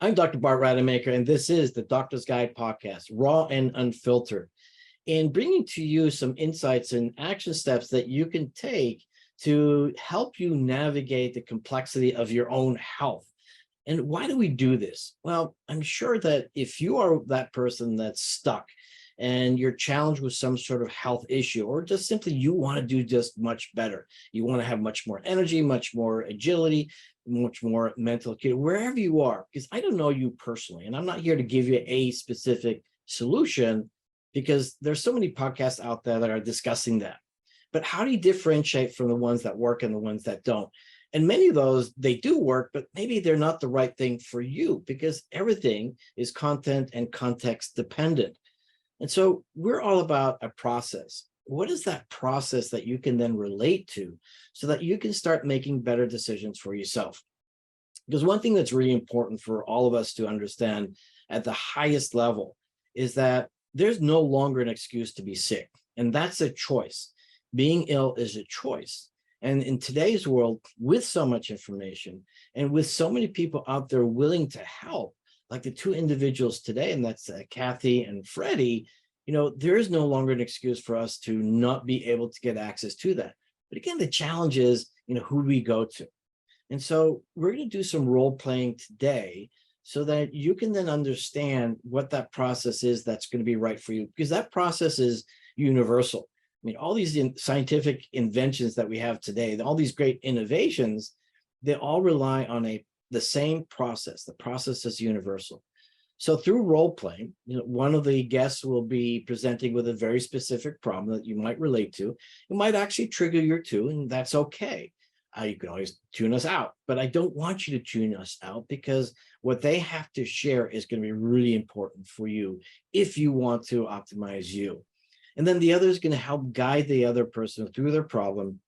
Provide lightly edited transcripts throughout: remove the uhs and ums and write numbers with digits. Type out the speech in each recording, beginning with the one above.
I'm Dr. Bart Rademaker, and this is the Doctor's Guide podcast, raw and unfiltered, in bringing to you some insights and action steps that you can take to help you navigate the complexity of your own health. And why do we do this? Well, I'm sure that if you are that person that's stuck and you're challenged with some sort of health issue, or just simply you want to do just much better, you want to have much more energy, much more agility, much more mental acuity, wherever you are, because I don't know you personally, and I'm not here to give you a specific solution because there's so many podcasts out there that are discussing that. But how do you differentiate from the ones that work and the ones that don't? And many of those, they do work, but maybe they're not the right thing for you because everything is content and context dependent. And so we're all about a process. What is that process that you can then relate to so that you can start making better decisions for yourself? Because one thing that's really important for all of us to understand at the highest level is that there's no longer an excuse to be sick. And that's a choice. Being ill is a choice. And in today's world, with so much information and with so many people out there willing to help, like the two individuals today, and that's Cathy and Freddie, there is no longer an excuse for us to not be able to get access to that. But again, the challenge is, who we go to. And so we're going to do some role playing today so that you can then understand what that process is that's going to be right for you, because that process is universal. I mean, all these scientific inventions that we have today, all these great innovations, they all rely on the same process. The process is universal. So through role playing, one of the guests will be presenting with a very specific problem that you might relate to. It might actually trigger your two, and that's okay. You can always tune us out, but I don't want you to tune us out because what they have to share is going to be really important for you if you want to optimize you. And then the other is going to help guide the other person through their problem.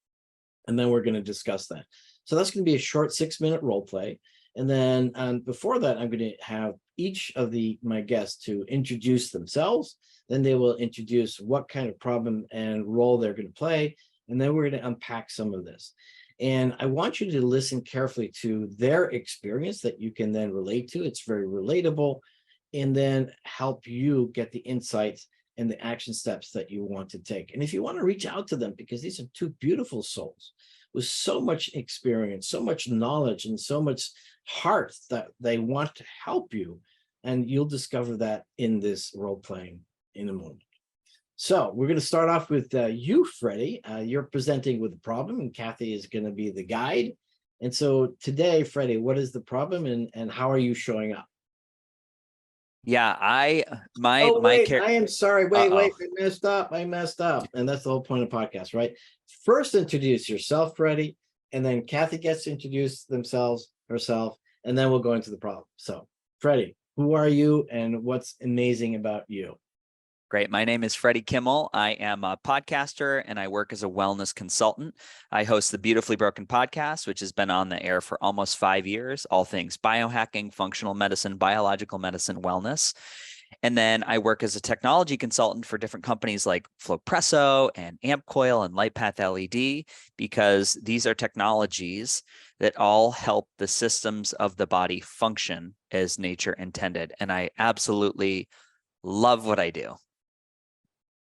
And then we're going to discuss that. So that's going to be a short 6-minute role play. And then before that, I'm going to have each of my guests to introduce themselves. Then they will introduce what kind of problem and role they're going to play. And then we're going to unpack some of this. And I want you to listen carefully to their experience that you can then relate to. It's very relatable, and then help you get the insights and the action steps that you want to take. And if you want to reach out to them, because these are two beautiful souls with so much experience, so much knowledge, and so much heart that they want to help you, and you'll discover that in this role playing in a moment. So we're going to start off with you, Freddie. You're presenting with the problem, and Cathy is going to be the guide. And so today, Freddie, what is the problem, and how are you showing up? Yeah, I am sorry. Wait, Uh-oh. I messed up. And that's the whole point of podcast, right? First, introduce yourself, Freddie, and then Cathy gets to introduce herself, and then we'll go into the problem. So, Freddie, who are you, and what's amazing about you? Great. My name is Freddie Kimmel. I am a podcaster and I work as a wellness consultant. I host the Beautifully Broken podcast, which has been on the air for almost 5 years, all things biohacking, functional medicine, biological medicine, wellness. And then I work as a technology consultant for different companies like Flowpresso and AmpCoil and LightPath LED, because these are technologies that all help the systems of the body function as nature intended. And I absolutely love what I do.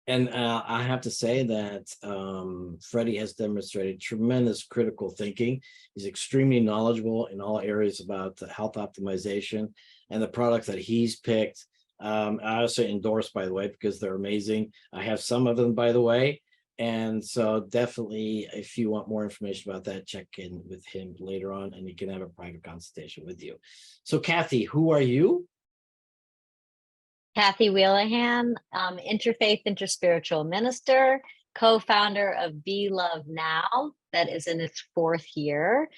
And I have to say that Freddie has demonstrated tremendous critical thinking. He's extremely knowledgeable in all areas about health optimization and the products that he's picked. I also endorse, by the way, because they're amazing. I have some of them, by the way. And so definitely, if you want more information about that, check in with him later on, and he can have a private consultation with you. So Cathy, who are you? Cathy Whelehan, interfaith, interspiritual minister, co-founder of Be Love Now, that is in its 4th year.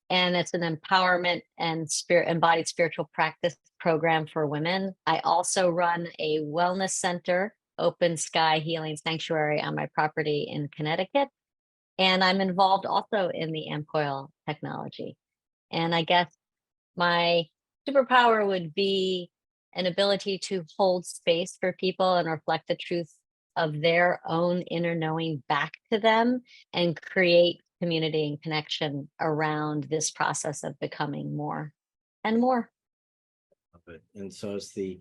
And it's an empowerment and embodied spiritual practice program for women. I also run a wellness center, Open Sky Healing Sanctuary, on my property in Connecticut. And I'm involved also in the AmpCoil technology. And I guess my superpower would be an ability to hold space for people and reflect the truth of their own inner knowing back to them, and create community and connection around this process of becoming more and more. it. And so it's the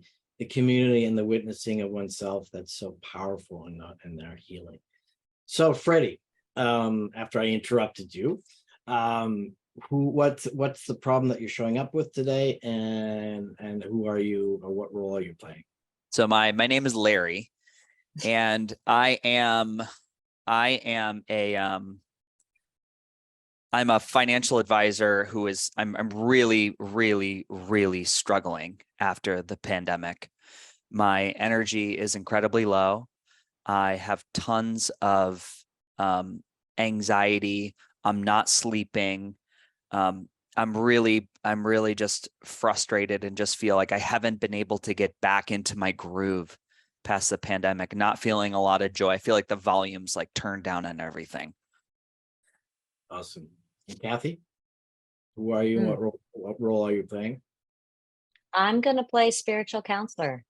community and the witnessing of oneself that's so powerful in their healing. So Freddie, after I interrupted you, what's the problem that you're showing up with today, and who are you, or what role are you playing? So my name is Larry, and I'm a financial advisor who is I'm really, really, really struggling after the pandemic. My energy is incredibly low. I have tons of anxiety. I'm not sleeping. I'm really just frustrated and just feel like I haven't been able to get back into my groove past the pandemic, not feeling a lot of joy. I feel like the volume's like turned down on everything. Awesome. And Cathy, who are you? What role are you playing? I'm going to play spiritual counselor.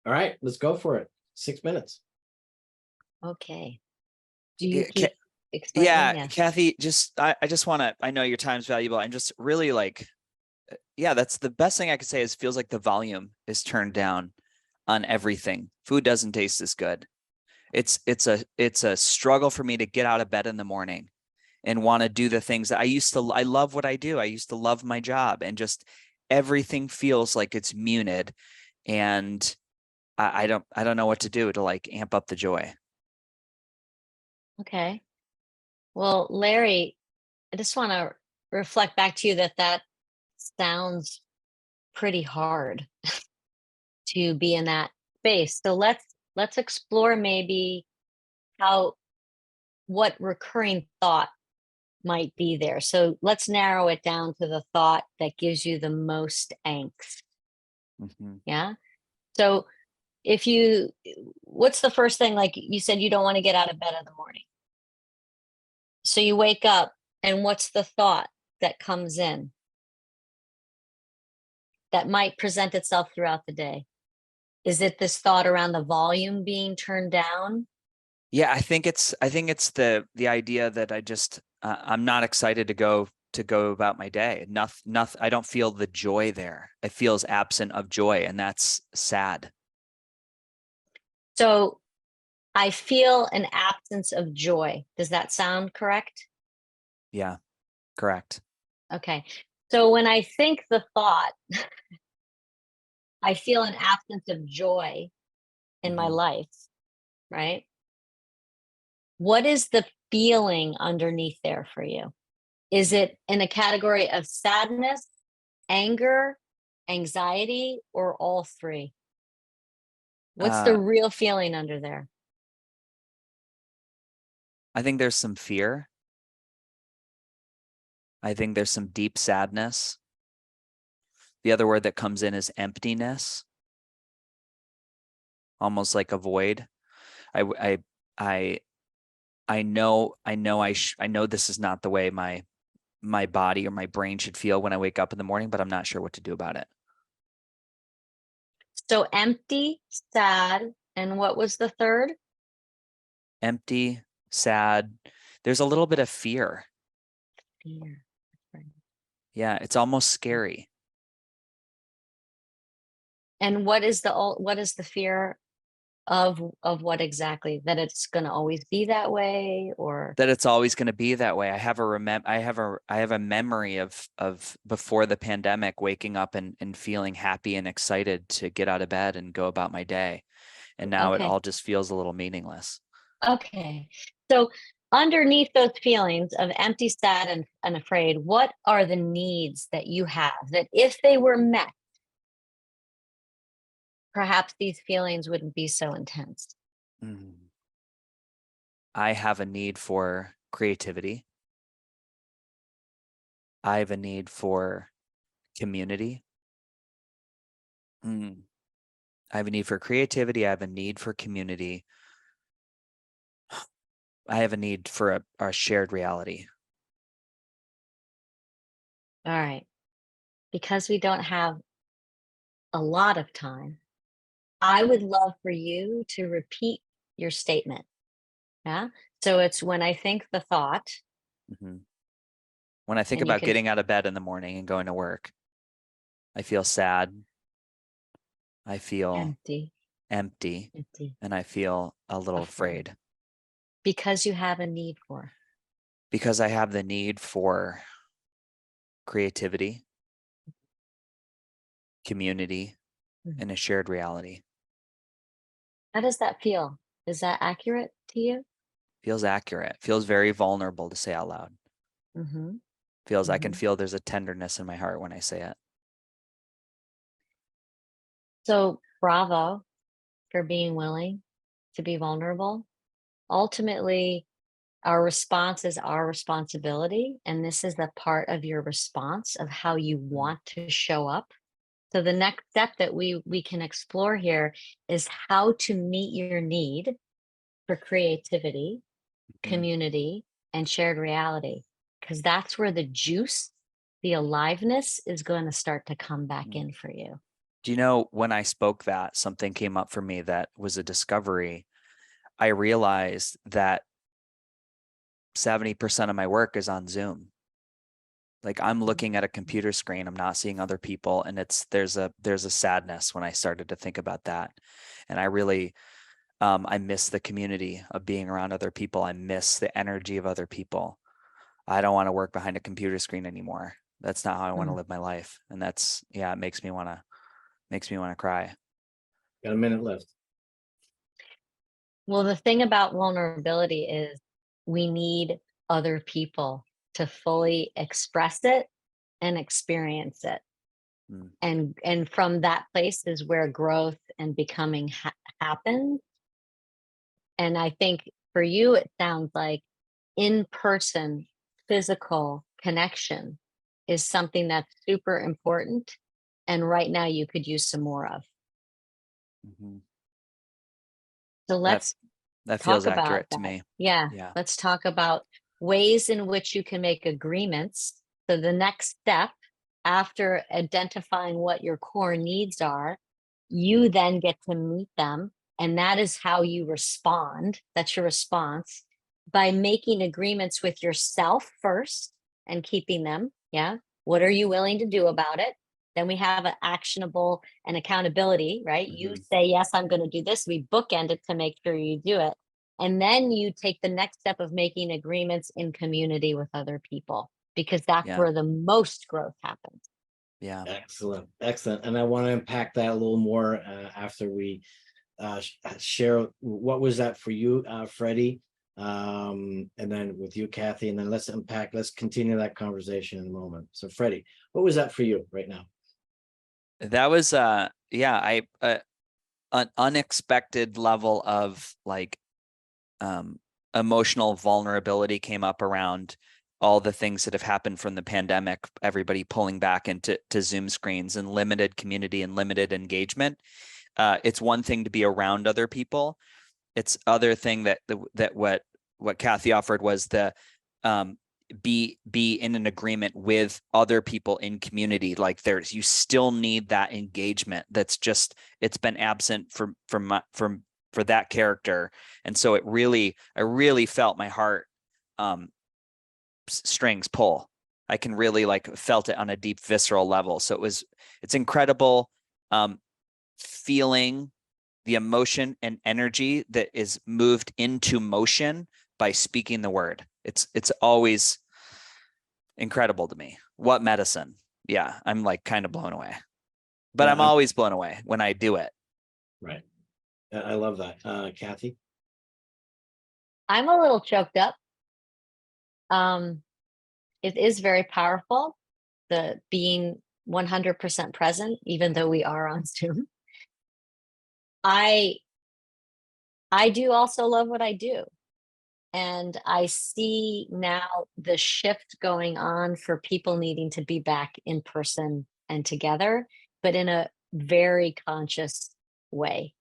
All right, let's go for it. 6 minutes. Okay. Do you Yeah, keep explaining? Yeah, Cathy, I just want to, I know your time's valuable. I'm just really like, yeah, that's the best thing I could say is feels like the volume is turned down on everything. Food doesn't taste as good. It's a struggle for me to get out of bed in the morning and want to do the things that I love what I do. I used to love my job, and just everything feels like it's muted, and I don't know what to do to like amp up the joy. Okay. Well, Larry, I just want to reflect back to you that sounds pretty hard to be in that space. So let's explore maybe what recurring thought might be there. So let's narrow it down to the thought that gives you the most angst. Mm-hmm. Yeah. So what's the first thing? Like you said, you don't want to get out of bed in the morning. So you wake up, and what's the thought that comes in that might present itself throughout the day? Is it this thought around the volume being turned down? Yeah, I think it's the idea that I'm not excited to go about my day. Nothing, I don't feel the joy there. It feels absent of joy, and that's sad. So I feel an absence of joy. Does that sound correct? Yeah, correct. Okay. So when I think the thought, I feel an absence of joy in my Mhm. life, right? What is the feeling underneath there for you? Is it in a category of sadness, anger, anxiety, or all three? What's the Uh, real feeling under there? I think there's some fear. I think there's some deep sadness. The other word that comes in is emptiness, almost like a void. I I I know this is not the way my body or my brain should feel when I wake up in the morning, but I'm not sure what to do about it. So empty, sad, and what was the third? Empty, sad. There's a little bit of fear. Fear. Right. Yeah, it's almost scary. And what is the fear of what exactly? That it's going to always be that way, or That it's always going to be that way. I have a memory of before the pandemic waking up and feeling happy and excited to get out of bed and go about my day. And now it okay. all just feels a little meaningless. Okay. So underneath those feelings of empty, sad, and afraid, what are the needs that you have that if they were met, perhaps these feelings wouldn't be so intense? Mm. I have a need for creativity. I have a need for community. Mm. I have a need for creativity. I have a need for community. I have a need for a shared reality. All right. Because we don't have a lot of time, I would love for you to repeat your statement. Yeah. So it's when I think the thought, Mhm. When I think and you about can, getting out of bed in the morning and going to work. I feel sad. I feel Empty, empty, empty, and I feel a little afraid because you have a need for. because I have the need for creativity, community, Mhm. and a shared reality. How does that feel? Is that accurate to you? Feels accurate. Feels very vulnerable to say out loud. Mm-hmm. Feels I can Mm-hmm. feel there's a tenderness in my heart when I say it. So bravo for being willing to be vulnerable. Ultimately, our response is our responsibility. And this is the part of your response of how you want to show up. So the next step that we can explore here is how to meet your need for creativity, Mhm. community, and shared reality. Because that's where the juice, the aliveness is going to start to come back Mhm. in for you. Do you know when I spoke that, something came up for me that was a discovery. I realized that 70% of my work is on Zoom. Like I'm looking at a computer screen, I'm not seeing other people, and there's a sadness when I started to think about that. And I really I miss the community of being around other people. I miss the energy of other people. I don't want to work behind a computer screen anymore. That's not how I want to Mm. live my life. And that's, yeah, it makes me want to cry. Got a minute left. Well, the thing about vulnerability is we need other people to fully express it and experience it. Mm. And from that place is where growth and becoming happens. And I think for you, it sounds like in-person physical connection is something that's super important. And right now you could use some more of. Mhm. So That let's that feels talk about accurate to that. me. Yeah. Yeah. Let's talk about ways in which you can make agreements. So the next step after identifying what your core needs are, you then get to meet them. And that is how you respond. That's your response by making agreements with yourself first and keeping them. Yeah. What are you willing to do about it? Then we have an actionable and accountability, right? You Mhm. say, yes, I'm going to do this. We bookend it to make sure you do it. And then you take the next step of making agreements in community with other people, because that's Yeah. where the most growth happens. Yeah. Excellent, excellent. And I want to unpack that a little more after we share what was that for you, Freddie, and then with you, Cathy, and then let's continue that conversation in a moment. So Freddie, what was that for you right now? That was yeah, I an unexpected level of like emotional vulnerability came up around all the things that have happened from the pandemic, everybody pulling back into Zoom screens and limited community and limited engagement. It's one thing to be around other people. It's other thing that what Cathy offered was the be in an agreement with other people in community. Like you still need that engagement that's just, it's been absent for that character. And so I really felt my heart strings pull. I can really like felt it on a deep visceral level. So it's incredible feeling the emotion and energy that is moved into motion by speaking the word. It's always incredible to me. What medicine? Yeah, I'm like kind of blown away. But Yeah, I'm always blown away when I do it. right. I love that. Cathy? I'm a little choked up. Um, it is very powerful, the being 100% present, even though we are on Zoom. I I do also love what I do. And I see now the shift going on for people needing to be back in person and together, but in a very conscious way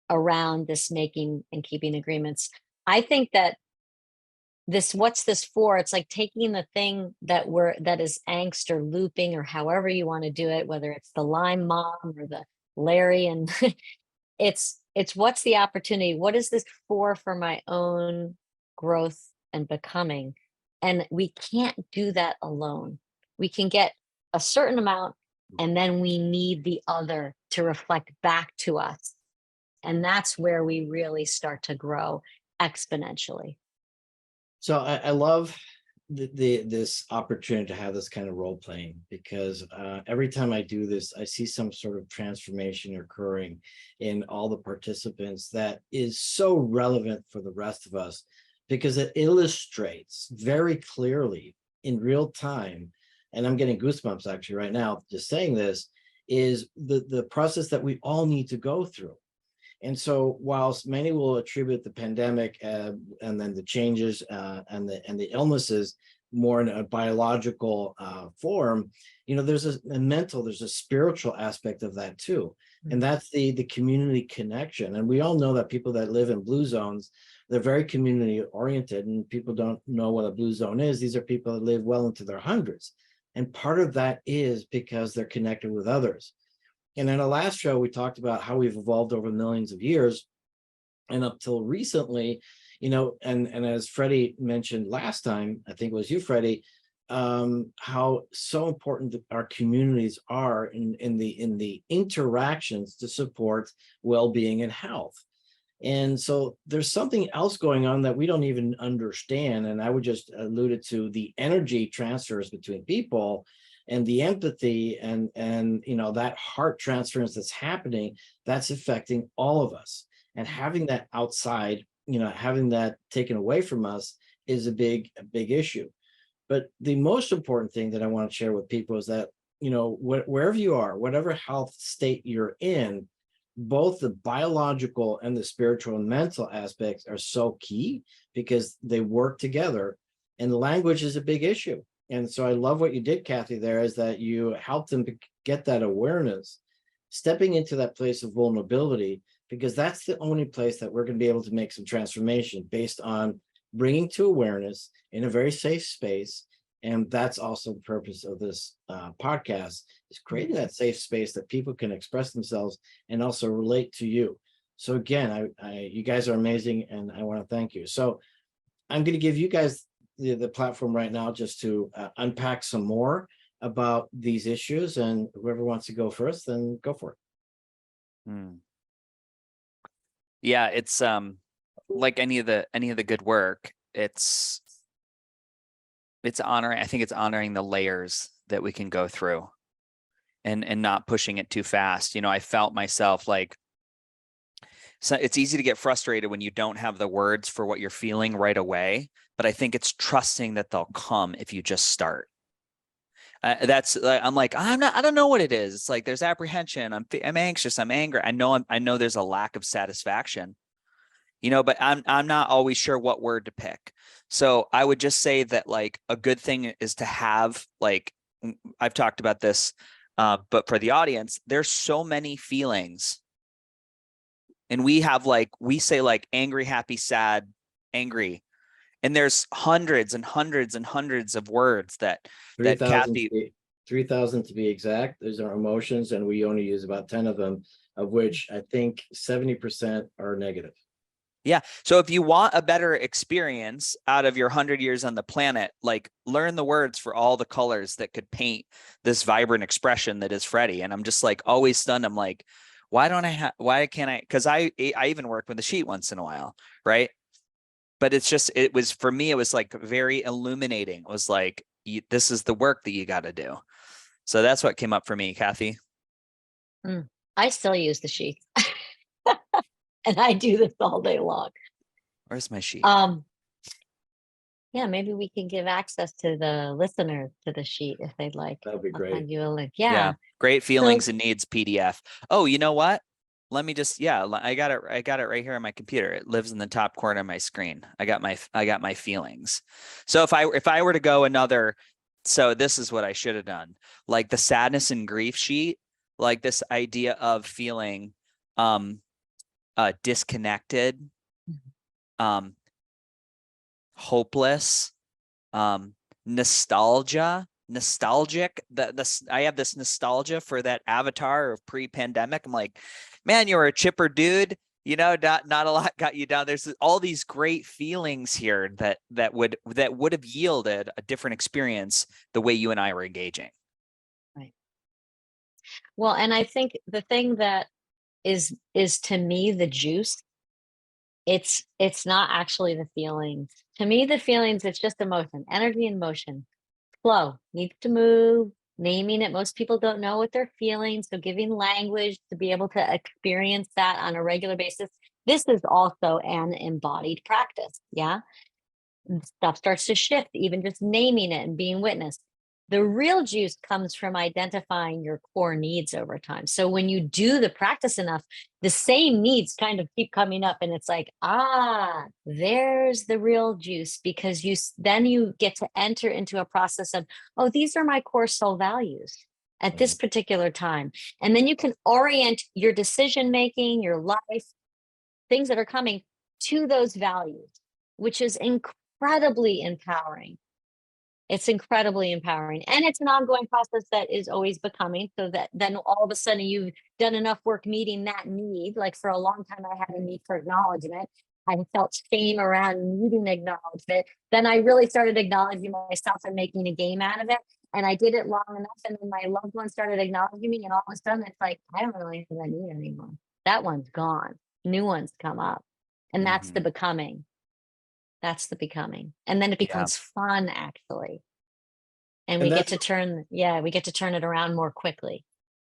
around this making and keeping agreements. I think that what's this for? It's like taking the thing that is angst or looping or however you want to do it, whether it's the Lyme mom or the Larry, and it's what's the opportunity? What is this for my own growth and becoming? And we can't do that alone. We can get a certain amount And then we need the other to reflect back to us. And that's where we really start to grow exponentially. So I love this opportunity to have this kind of role playing, because every time I do this, I see some sort of transformation occurring in all the participants that is so relevant for the rest of us, because it illustrates very clearly in real time, and I'm getting goosebumps actually right now just saying this, is the process that we all need to go through. And so, whilst many will attribute the pandemic and then the changes and the illnesses more in a biological form, there's a mental, there's a spiritual aspect of that too, and that's the community connection. And we all know that people that live in blue zones, they're very community oriented, and people don't know what a blue zone is. These are people that live well into their hundreds, and part of that is because they're connected with others. And in our last show, we talked about how we've evolved over millions of years. And up till recently, and as Freddie mentioned last time, I think it was you, Freddie, how so important our communities are in the interactions to support well-being and health. And so there's something else going on that we don't even understand. And I would just alluded to the energy transfers between people and the empathy and that heart transference that's happening, that's affecting all of us. And having that outside, having that taken away from us is a big issue. But the most important thing that I want to share with people is that, wherever you are, whatever health state you're in, both the biological and the spiritual and mental aspects are so key, because they work together, and the language is a big issue. And so I love what you did, Cathy, there, is that you helped them get that awareness, stepping into that place of vulnerability, because that's the only place that we're going to be able to make some transformation based on bringing to awareness in a very safe space. And that's also the purpose of this podcast, is creating that safe space that people can express themselves and also relate to you. So again, you guys are amazing, and I want to thank you. So I'm going to give you guys the platform right now just to unpack some more about these issues, and whoever wants to go first, then go for it. Yeah, it's like any of the good work, it's honoring, I think it's honoring the layers that we can go through and not pushing it too fast. I felt myself like, so it's easy to get frustrated when you don't have the words for what you're feeling right away, but I think it's trusting that they'll come if you just start. I'm like, I don't know what it is. It's like, there's apprehension. I'm anxious. I'm angry. I know there's a lack of satisfaction, but I'm not always sure what word to pick. So I would just say that, like, a good thing is to have, like, I've talked about this, but for the audience, there's so many feelings. And we say like angry, happy, sad, angry. And there's hundreds and hundreds and hundreds of words that 3,000 Cathy, 3,000 to be exact. Those are emotions, and we only use about 10 of them, of which I think 70% are negative. Yeah. So if you want a better experience out of your 100 years on the planet, like, learn the words for all the colors that could paint this vibrant expression that is Freddie. And I'm just like always stunned. I'm like, why can't I? Because I even work with a sheet once in a while, right? But for me, it was like very illuminating. It was like, this is the work that you got to do. So that's what came up for me, Cathy. I still use the sheets. And I do this all day long. Where's my sheet? Yeah, maybe we can give access to the listeners to the sheet if they'd like. That would be great. I'll send you a link. Yeah. Great feelings and needs PDF. Oh, you know what? Let me just, I got it right here on my computer. It lives in the top corner of my screen. I got my feelings. So if I were to go another, so this is what I should have done. Like the sadness and grief sheet, like this idea of feeling disconnected, hopeless, nostalgic. I have this nostalgia for that avatar of pre-pandemic. I'm like, man, you were a chipper dude. Not a lot got you down. There's all these great feelings here that would have yielded a different experience the way you and I were engaging. Right. Well, and I think the thing that is to me the juice, it's not actually the feelings. To me, the feelings, it's just emotion, energy and motion. Flow needs to move, naming it. Most people don't know what they're feeling. So giving language to be able to experience that on a regular basis. This is also an embodied practice. Yeah. And stuff starts to shift, even just naming it and being witness. The real juice comes from identifying your core needs over time. So when you do the practice enough, the same needs kind of keep coming up, and it's like, there's the real juice, because then you get to enter into a process of, oh, these are my core soul values at this particular time. And then you can orient your decision making, your life, things that are coming to those values, which is incredibly empowering. It's incredibly empowering. And it's an ongoing process that is always becoming, so that then all of a sudden you've done enough work meeting that need. Like for a long time, I had a need for acknowledgement. I felt shame around needing acknowledgement. Then I really started acknowledging myself and making a game out of it. And I did it long enough. And then my loved ones started acknowledging me. And all of a sudden, it's like, I don't really have that need anymore. That one's gone. New ones come up. And that's the Mhm. becoming. That's the becoming. And then it Yeah. becomes fun, actually. And And we get that's to turn it around more quickly.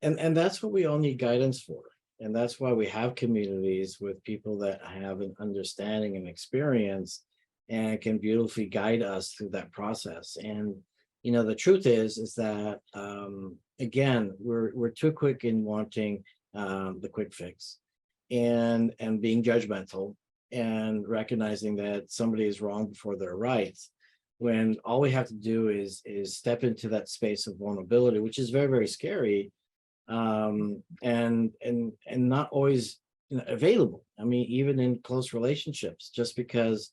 and that's what we all need guidance for. And that's why we have communities with people that have an understanding and experience and can beautifully guide us through that process. And the truth is that again, we're too quick in wanting the quick fix and being judgmental and recognizing that somebody is wrong before they're right, when all we have to do is step into that space of vulnerability, which is very, very scary, and not always available. I mean, even in close relationships, just because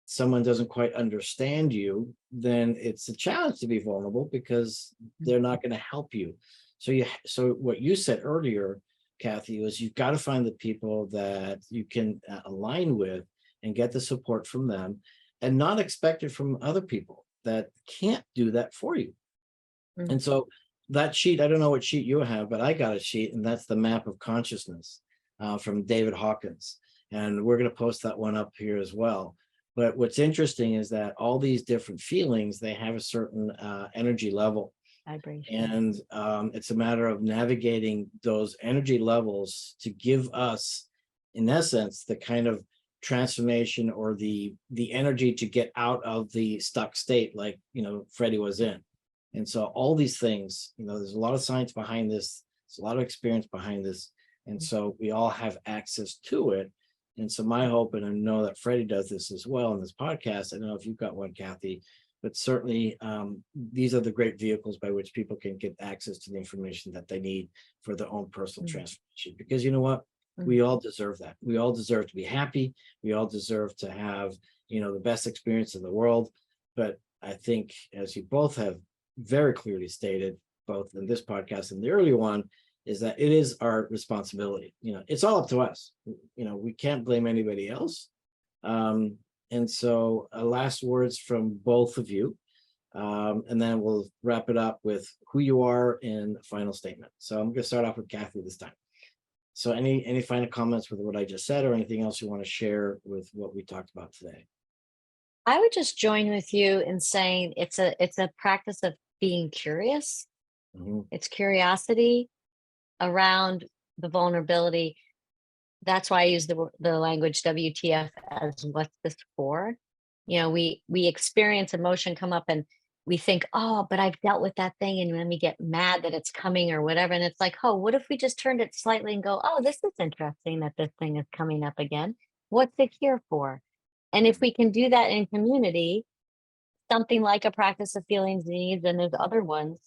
someone doesn't quite understand you, then it's a challenge to be vulnerable because they're not going to help you. So what you said earlier, Cathy, was you've got to find the people that you can align with and get the support from them, and not expect it from other people that can't do that for you. Mm. And so that sheet, I don't know what sheet you have, but I got a sheet, and that's the map of consciousness from David Hawkins. And we're going to post that one up here as well. But what's interesting is that all these different feelings, they have a certain energy level. Vibration. And it's a matter of navigating those energy levels to give us, in essence, the kind of transformation or the energy to get out of the stuck state, like Freddie was in. And so all these things, there's a lot of science behind this, there's a lot of experience behind this, and so we all have access to it. And so my hope, and I know that Freddie does this as well in this podcast, I don't know if you've got one, Cathy, but certainly these are the great vehicles by which people can get access to the information that they need for their own personal transformation. Because you know what? We all deserve that. We all deserve to be happy. We all deserve to have, the best experience in the world. But I think, as you both have very clearly stated, both in this podcast and the earlier one, is that it is our responsibility. It's all up to us. We can't blame anybody else. And so last words from both of you. And then we'll wrap it up with who you are in a final statement. So I'm going to start off with Cathy this time. So any final comments with what I just said, or anything else you want to share with what we talked about today? I would just join with you in saying it's a practice of being curious. It's curiosity around the vulnerability. That's why I use the language WTF as what's this for? We experience emotion come up and we think, oh, but I've dealt with that thing, and then we get mad that it's coming or whatever. And it's like, oh, what if we just turned it slightly and go, oh, this is interesting that this thing is coming up again. What's it here for? And if we can do that in community, something like a practice of feelings, needs, and there's other ones,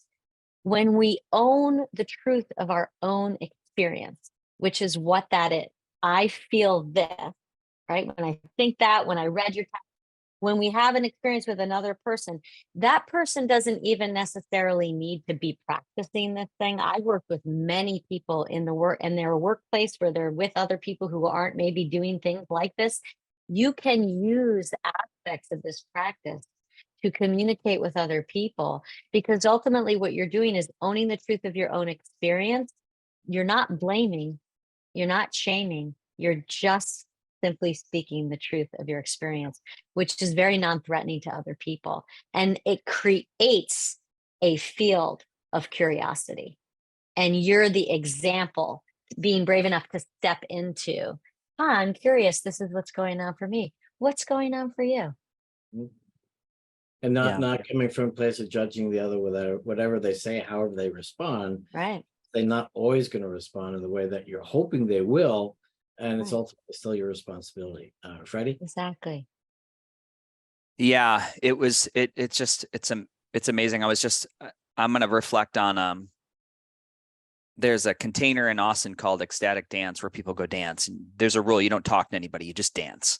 when we own the truth of our own experience, which is what that is. I feel this, right? When I think that, when I read your text, when we have an experience with another person, that person doesn't even necessarily need to be practicing this thing. I've worked with many people in their workplace where they're with other people who aren't maybe doing things like this. You can use aspects of this practice to communicate with other people, because ultimately what you're doing is owning the truth of your own experience. You're not blaming, you're not shaming, you're just simply speaking the truth of your experience, which is very non-threatening to other people. And it creates a field of curiosity. And you're the example, being brave enough to step into, I'm curious, this is what's going on for me. What's going on for you? And Yeah. not coming from a place of judging the other with whatever they say, however they respond. Right. They're not always going to respond in the way that you're hoping they will, and it's Right. ultimately still your responsibility. Freddie? Exactly. Yeah, it's amazing. I'm going to reflect on, there's a container in Austin called Ecstatic Dance where people go dance. And there's a rule: you don't talk to anybody, you just dance.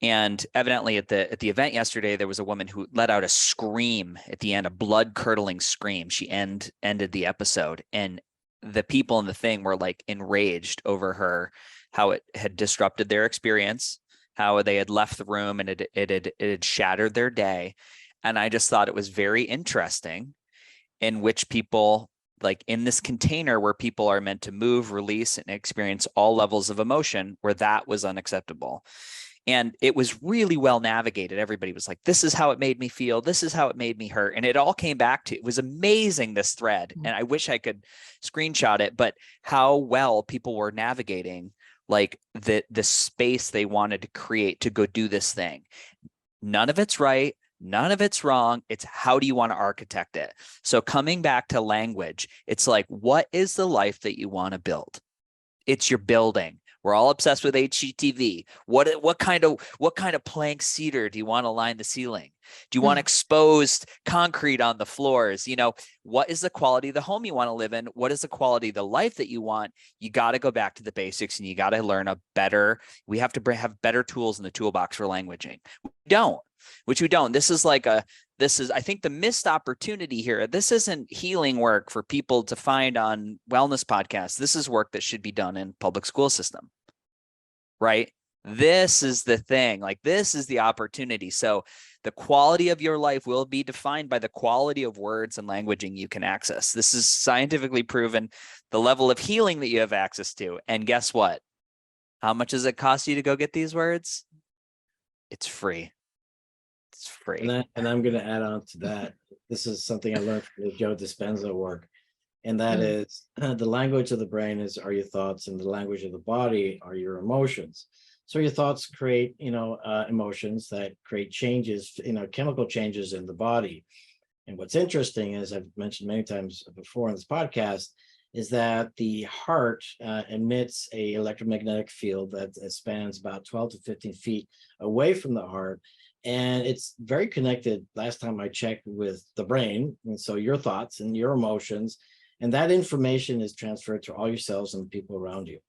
And evidently at the event yesterday, there was a woman who let out a scream at the end, a blood-curdling scream. She ended the episode, and the people in the thing were like enraged over how it had disrupted their experience, how they had left the room, and it had shattered their day. And I just thought it was very interesting in which people, like in this container where people are meant to move, release, and experience all levels of emotion, where that was unacceptable. And it was really well navigated. Everybody was like, this is how it made me feel. This is how it made me hurt. And it all came back to, it was amazing, this thread. And I wish I could screenshot it, but how well people were navigating like the space they wanted to create to go do this thing. None of it's right. None of it's wrong. It's how do you want to architect it? So coming back to language, it's like, what is the life that you want to build? It's your building. We're all obsessed with HGTV. What kind of plank cedar do you want to line the ceiling? Do you want exposed concrete on the floors? You know, what is the quality of the home you want to live in? What is the quality of the life that you want? You got to go back to the basics, and you got to learn we have to have better tools in the toolbox for languaging. We don't. This is, I think, the missed opportunity here. This isn't healing work for people to find on wellness podcasts. This is work that should be done in public school system, right? This is the thing. Like, this is the opportunity. So the quality of your life will be defined by the quality of words and languaging you can access. This is scientifically proven, the level of healing that you have access to. And guess what? How much does it cost you to go get these words? It's free. It's free. And I'm going to add on to that. This is something I learned from the Joe Dispenza work. And that is the language of the brain are your thoughts, and the language of the body are your emotions. So your thoughts create, emotions that create changes, chemical changes in the body. And what's interesting, as I've mentioned many times before in this podcast, is that the heart emits a electromagnetic field that spans about 12 to 15 feet away from the heart. And it's very connected, last time I checked, with the brain. And so your thoughts and your emotions, and that information is transferred to all your cells and the people around you.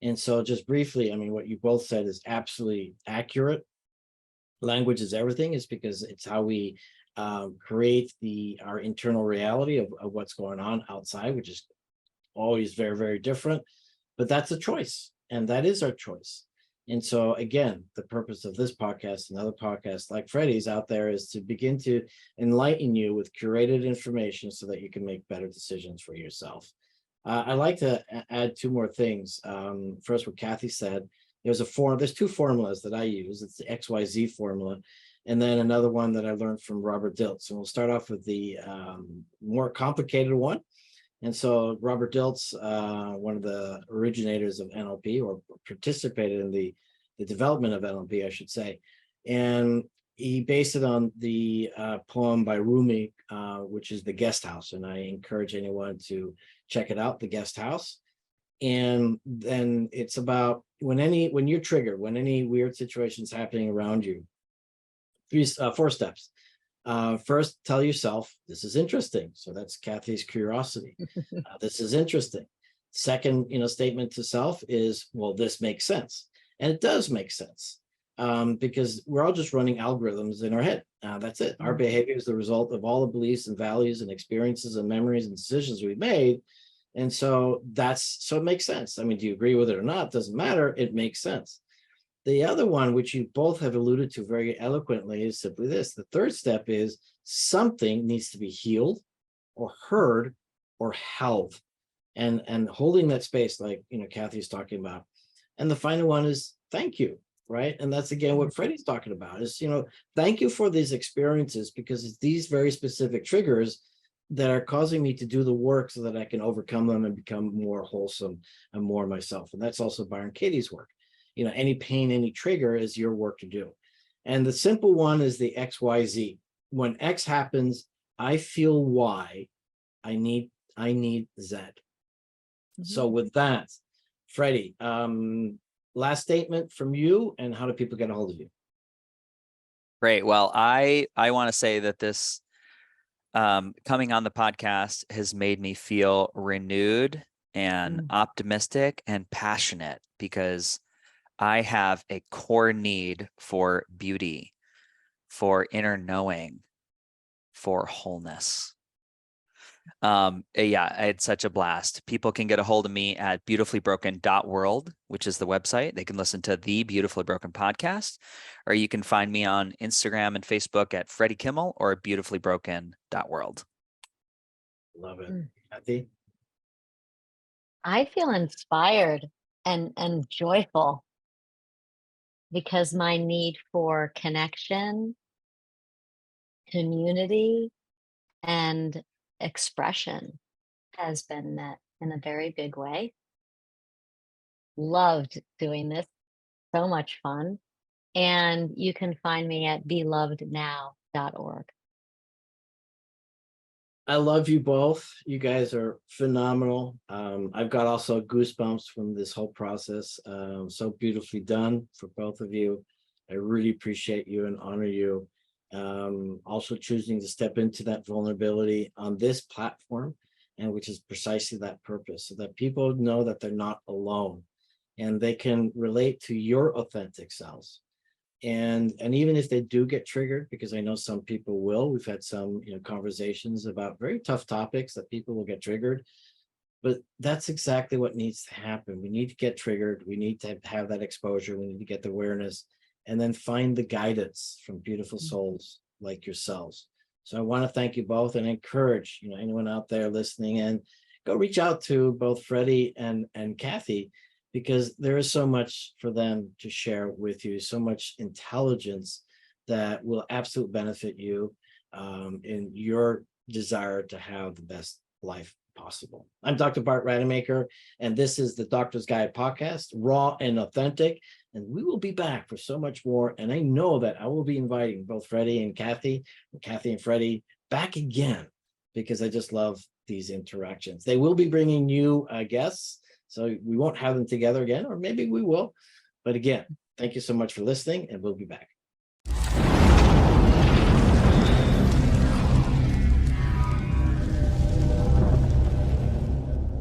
And so just briefly, I mean, what you both said is absolutely accurate. Language is everything. It's because it's how we create our internal reality of what's going on outside, which is always very, very different. But that's a choice, and that is our choice. And so again, the purpose of this podcast and other podcasts like Freddie's out there is to begin to enlighten you with curated information so that you can make better decisions for yourself. I'd like to add two more things. First, what Cathy said, there's two formulas that I use. It's the XYZ formula, and then another one that I learned from Robert Dilts. And we'll start off with the more complicated one. And so Robert Dilts, one of the originators of NLP, or participated in the development of NLP, I should say. And he based it on the poem by Rumi, which is The Guest House. And I encourage anyone to check it out, The Guest House. And then it's about when you're triggered, when any weird situation's happening around you, four steps. First, tell yourself, this is interesting. So that's Cathy's curiosity. This is interesting. Second, statement to self is, well, this makes sense. And it does make sense because we're all just running algorithms in our head. That's it. Our behavior is the result of all the beliefs and values and experiences and memories and decisions we've made. And so it makes sense. I mean, do you agree with it or not? Doesn't matter. It makes sense. The other one, which you both have alluded to very eloquently, is simply this. The third step is something needs to be healed or heard or held, and holding that space, like, Cathy's talking about. And the final one is thank you, right? And that's again what Freddie's talking about is, thank you for these experiences, because it's these very specific triggers that are causing me to do the work so that I can overcome them and become more wholesome and more myself. And that's also Byron Katie's work. Any pain, any trigger is your work to do. And the simple one is the XYZ. When X happens, I feel Y. I need Z. So with that, Freddie, last statement from you, and how do people get a hold of you? Great. Well, I want to say that this coming on the podcast has made me feel renewed and optimistic and passionate, because I have a core need for beauty, for inner knowing, for wholeness. Yeah, I had such a blast. People can get a hold of me at beautifully-broken.world, which is the website. They can listen to the Beautifully Broken podcast, or you can find me on Instagram and Facebook at Freddie Kimmel or beautifully-broken.world. Love it. Cathy? I feel inspired and joyful, because my need for connection, community, and expression has been met in a very big way. Loved doing this. So much fun. And you can find me at belovednow.org. I love you both. You guys are phenomenal. I've got also goosebumps from this whole process. So beautifully done for both of you. I really appreciate you and honor you. Also choosing to step into that vulnerability on this platform, and which is precisely that purpose, so that people know that they're not alone and they can relate to your authentic selves. And even if they do get triggered, because I know some people will, we've had some conversations about very tough topics that people will get triggered, but that's exactly what needs to happen. We need to get triggered. We need to have that exposure. We need to get the awareness, and then find the guidance from beautiful souls like yourselves. So I want to thank you both, and encourage anyone out there listening in, go reach out to both Freddie and Cathy, because there is so much for them to share with you, so much intelligence that will absolutely benefit you in your desire to have the best life possible. I'm Dr. Bart Rademaker, and this is the Doctor's Guide podcast, raw and authentic. And we will be back for so much more. And I know that I will be inviting both Freddie and Cathy and Freddie back again, because I just love these interactions. They will be bringing you guests, so we won't have them together again, or maybe we will. But again, thank you so much for listening, and we'll be back.